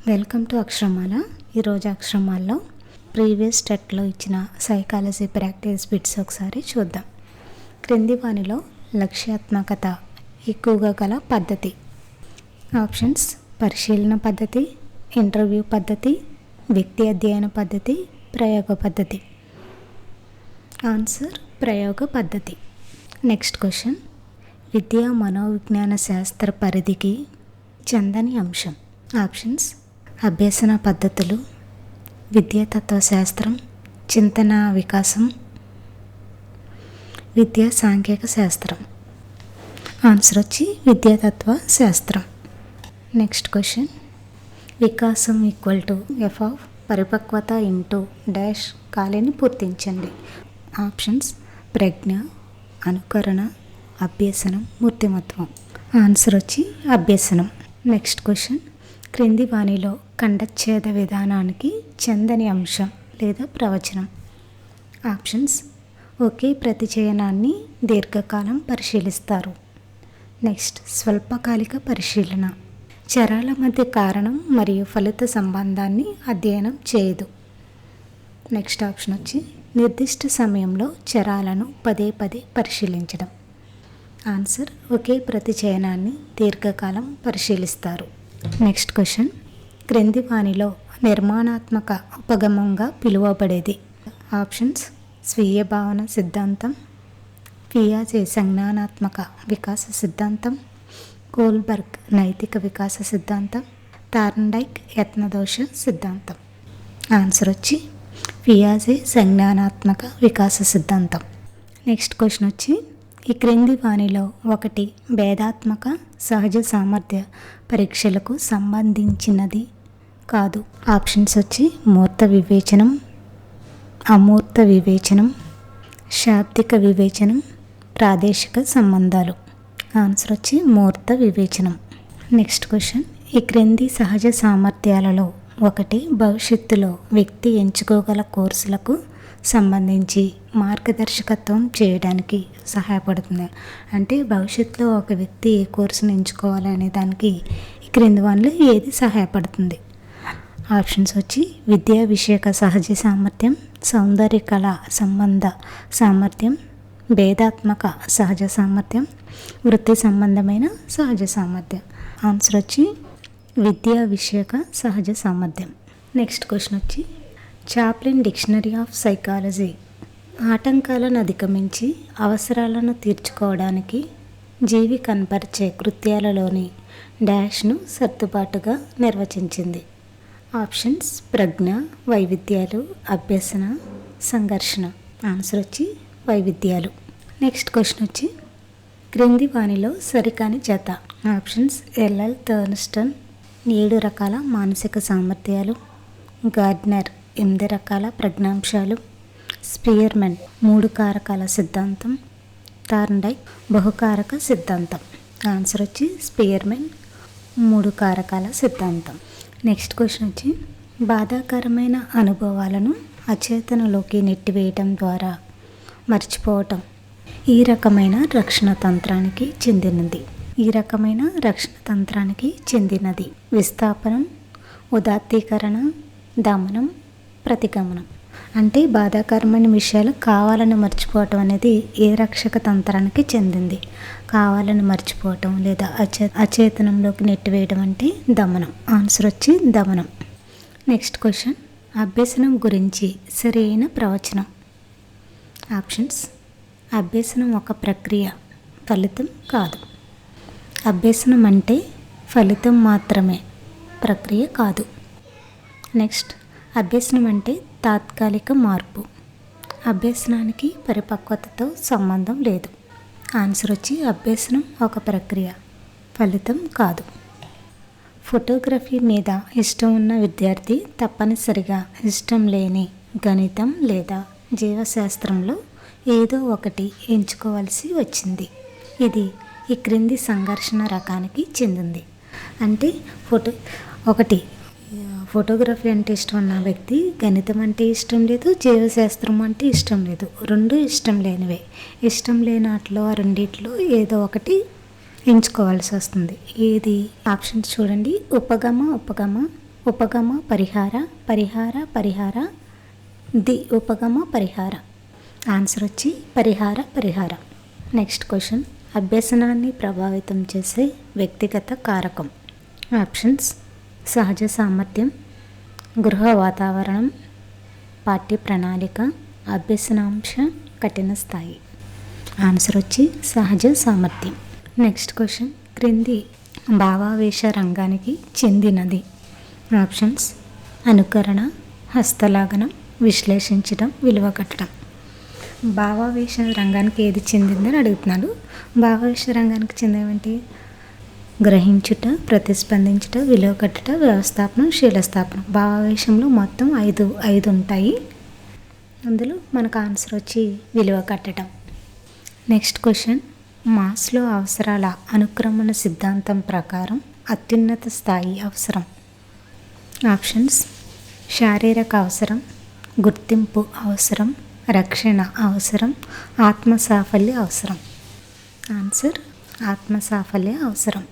Welcome to అక్షరమాల. ఈరోజు అక్షరమాలలో previous టెట్లో ఇచ్చిన సైకాలజీ ప్రాక్టీస్ బిట్స్ ఒకసారి చూద్దాం. క్రింది వానిలో లక్ష్యాత్మకత ఎక్కువగా గల పద్ధతి. ఆప్షన్స్: పరిశీలన పద్ధతి, ఇంటర్వ్యూ పద్ధతి, వ్యక్తి అధ్యయన పద్ధతి, ప్రయోగ పద్ధతి. ఆన్సర్: ప్రయోగ పద్ధతి. నెక్స్ట్ క్వశ్చన్: విద్యా మనోవిజ్ఞాన శాస్త్ర పరిధికి చెందని అంశం. ఆప్షన్స్: అభ్యసన పద్ధతులు, విద్యాతత్వ శాస్త్రం, చింతన వికాసం, విద్యా సాంఘిక శాస్త్రం. ఆన్సర్ వచ్చి విద్యాతత్వ శాస్త్రం. నెక్స్ట్ క్వశ్చన్: వికాసం ఈక్వల్ టు ఎఫ్ ఆఫ్ పరిపక్వత ఇంటూ డాష్ ఖాళీని పూర్తించండి. ఆప్షన్స్: ప్రజ్ఞ, అనుకరణ, అభ్యసనం, మూర్తిమత్వం. ఆన్సర్ వచ్చి అభ్యసనం. నెక్స్ట్ క్వశ్చన్: క్రింది వానిలో ఖండచ్ఛేద విధానానికి చెందని అంశం లేదా ప్రవచనం. ఆప్షన్స్: ఒకే ప్రతిచయనాన్ని దీర్ఘకాలం పరిశీలిస్తారు. నెక్స్ట్: స్వల్పకాలిక పరిశీలన చరాల మధ్య కారణం మరియు ఫలిత సంబంధాన్ని అధ్యయనం చేయదు. నెక్స్ట్ ఆప్షన్ వచ్చి నిర్దిష్ట సమయంలో చరాలను పదే పదే పరిశీలించడం. ఆన్సర్: ఒకే ప్రతిచయనాన్ని దీర్ఘకాలం పరిశీలిస్తారు. నెక్స్ట్ క్వశ్చన్: క్రింది వానిలో నిర్మాణాత్మక ఉపగమంగా పిలువబడేది. ఆప్షన్స్: స్వీయ భావన సిద్ధాంతం, పియాజే సంజ్ఞానాత్మక వికాస సిద్ధాంతం, కోల్బర్గ్ నైతిక వికాస సిద్ధాంతం, థార్న్డైక్ యత్నదోష సిద్ధాంతం. ఆన్సర్ వచ్చి పియాజే సంజ్ఞానాత్మక వికాస సిద్ధాంతం. నెక్స్ట్ క్వశ్చన్ వచ్చి ఈ క్రింది వానిలో ఒకటి భేదాత్మక సహజ సామర్థ్య పరీక్షలకు సంబంధించినది కాదు. ఆప్షన్స్ వచ్చి మూర్త వివేచనం, అమూర్త వివేచనం, శాబ్దిక వివేచనం, ప్రాదేశిక సంబంధాలు. ఆన్సర్ వచ్చి మూర్త వివేచనం. నెక్స్ట్ క్వశ్చన్: ఈ క్రింది సహజ సామర్థ్యాలలో ఒకటి భవిష్యత్తులో వ్యక్తి ఎంచుకోగల కోర్సులకు సంబంధించి మార్గదర్శకత్వం చేయడానికి సహాయపడుతుంది. అంటే భవిష్యత్తులో ఒక వ్యక్తి ఏ కోర్సును ఎంచుకోవాలనే దానికి ఈ క్రింది వానిలో ఏది సహాయపడుతుంది. ఆప్షన్స్ వచ్చి విద్యా విషయక సహజ సామర్థ్యం, సౌందర్య కళ సంబంధ సామర్థ్యం, భేదాత్మక సహజ సామర్థ్యం, వృత్తి సంబంధమైన సహజ సామర్థ్యం. ఆన్సర్ వచ్చి విద్యా విషయక సహజ సామర్థ్యం. నెక్స్ట్ క్వశ్చన్ వచ్చి చాప్లిన్ డిక్షనరీ ఆఫ్ సైకాలజీ ఆటంకాలను అధిగమించి అవసరాలను తీర్చుకోవడానికి జీవి కనపరిచే కృత్యాలలోని డాష్ను సర్దుబాటుగా నిర్వచించింది. ఆప్షన్స్: ప్రజ్ఞ, వైవిధ్యాలు, అభ్యసన, సంఘర్షణ. ఆన్సర్ వచ్చి వైవిధ్యాలు. నెక్స్ట్ క్వశ్చన్ వచ్చి క్రింది వానిలో సరికాని జత. ఆప్షన్స్: ఎల్ఎల్ థర్న్స్టన్ 7 రకాల మానసిక సామర్థ్యాలు, గార్డ్నర్ 8 రకాల ప్రజ్ఞాంశాలు, స్పియర్మన్ 3 కారకాల సిద్ధాంతం, థార్న్డైక్ బహుకారక సిద్ధాంతం. ఆన్సర్ వచ్చి స్పియర్మన్ 3 కారకాల సిద్ధాంతం. నెక్స్ట్ క్వశ్చన్ వచ్చి బాధాకరమైన అనుభవాలను అచేతనలోకి నెట్టివేయటం ద్వారా మర్చిపోవటం ఈ రకమైన రక్షణ తంత్రానికి చెందినది. విస్థాపనం, ఉదాత్తీకరణ, దమనం, ప్రతిగమనం. అంటే బాధాకరమైన విషయాలు కావాలని మర్చిపోవటం అనేది ఏ రక్షక తంత్రానికి చెందింది. కావాలని మర్చిపోవటం లేదా అచేతనంలోకి నెట్టివేయడం అంటే దమనం. ఆన్సర్ వచ్చి దమనం. నెక్స్ట్ క్వశ్చన్: అభ్యసనం గురించి సరైన ప్రవచనం. ఆప్షన్స్: అభ్యసనం ఒక ప్రక్రియ, ఫలితం కాదు. అభ్యసనం అంటే ఫలితం మాత్రమే, ప్రక్రియ కాదు. నెక్స్ట్: అభ్యసనం అంటే తాత్కాలిక మార్పు. అభ్యసనానికి పరిపక్వతతో సంబంధం లేదు. ఆన్సర్ వచ్చి అభ్యసనం ఒక ప్రక్రియ, ఫలితం కాదు. ఫోటోగ్రఫీ మీద ఇష్టం ఉన్న విద్యార్థి తప్పనిసరిగా ఇష్టం లేని గణితం లేదా జీవశాస్త్రంలో ఏదో ఒకటి ఎంచుకోవాల్సి వచ్చింది. ఇది ఈ క్రింది సంఘర్షణ రకానికి చెందింది. అంటే ఫోటోగ్రఫీ అంటే ఇష్టం ఉన్న వ్యక్తి గణితం అంటే ఇష్టం లేదు, జీవశాస్త్రం అంటే ఇష్టం లేదు. 2 ఇష్టం లేనివే. ఇష్టం లేని వాటిలో ఆ రెండిట్లో ఏదో ఒకటి ఎంచుకోవాల్సి వస్తుంది. ఏది ఆప్షన్స్ చూడండి. ఉపగమ ఉపగమ పరిహార, పరిహార పరిహార, ది ఉపగమ పరిహార. ఆన్సర్ వచ్చి పరిహార. నెక్స్ట్ క్వశ్చన్, అభ్యసనాన్ని ప్రభావితం చేసే వ్యక్తిగత కారకం. ఆప్షన్స్: సహజ సామర్థ్యం, గృహ వాతావరణం, పాఠ్య ప్రణాళిక, అభ్యసనాంశ కఠిన స్థాయి. ఆన్సర్ వచ్చి సహజ సామర్థ్యం. నెక్స్ట్ క్వశ్చన్, క్రింది భావావేశ రంగానికి చెందినది. ఆప్షన్స్: అనుకరణ, హస్తలాఘనం, విశ్లేషించడం, విలువ కట్టడం. భావావేశ రంగానికి ఏది చెందిందని అడుగుతున్నాడు. భావావేశ రంగానికి చెందినవంటి గ్రహించుట, ప్రతిస్పందించుట, విలువ కట్టుట, వ్యవస్థాపనం, శీలస్థాపనం. భావావేశంలో మొత్తం ఐదు ఉంటాయి. అందులో మనకు ఆన్సర్ వచ్చి విలువ కట్టడం. నెక్స్ట్ క్వశ్చన్, మాస్లో అవసరాల అనుక్రమణ సిద్ధాంతం ప్రకారం అత్యున్నత స్థాయి అవసరం. ఆప్షన్స్: శారీరక అవసరం, గుర్తింపు అవసరం, రక్షణ అవసరం, ఆత్మసాఫల్య అవసరం. ఆన్సర్: ఆత్మసాఫల్య అవసరం.